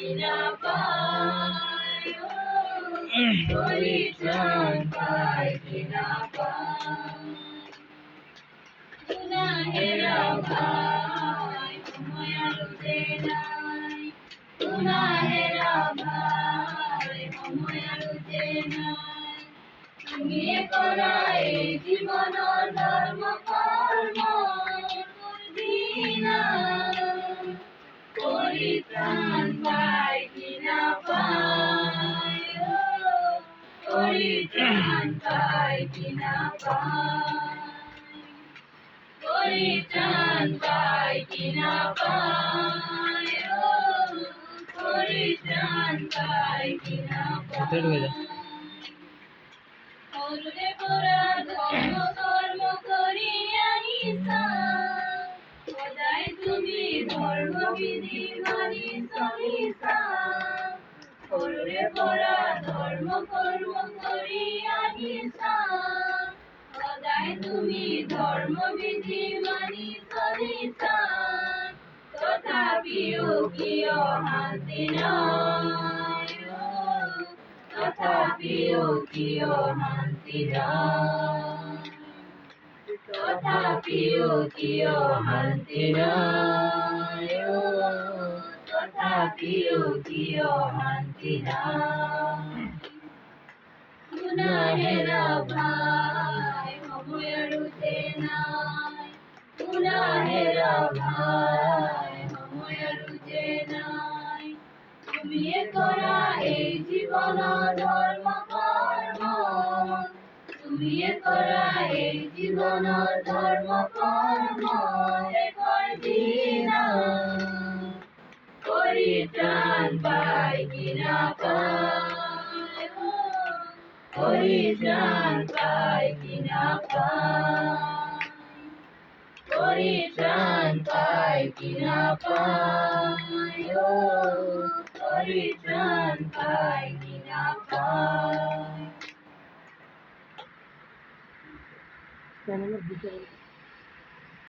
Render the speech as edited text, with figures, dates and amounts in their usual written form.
কিনা পায় পরিত্রাণ পায় কিনা পায় গুনাহেরা ভাই সময় আরো যে নাই গুনাহেরা ভাই সময় আরো যে নাই তুমি করা এই জীবন ধর্ম কর্ম করবিনা পরিত্রাণ পায় কিনা পায় পরিত্রাণ পায় কিনা পায় পরিত্রাণ পায় কিনা পায় পরিত্রাণ পায় কিনা পায় ওরে পোরা ধর্ম কর্ম করিয়া নিশা সদাই তুমি ধর্মবিধি মানি চলিছা ওরে পোরা ধর্ম কর্ম করিয়া নিশা সদাই তুমি ধর্মবিধি মানি চলিছা তথাপিও কিয় শান্তি নাই তথাপিও কিয় শান্তি নাই তথাপিও কিয় শান্তি নাই তথাপিও কিয় শান্তি নাই গুনাহেরা ভাই সময় আৰু যে নাই গুনাহেরা ভাই সময় আৰু যে নাই তুমি কৰা এই জীবন ধর্ম কর্ম তুমি কৰা এই জীবন ধর্ম কর্ম শেষৰ দিনা পরিত্রাণ পায় কিনা পায় পরিত্রাণ পায় কিনা পায় পরিত্রাণ পায় কিনা পায় পরিত্রাণ পায় কিনা পায়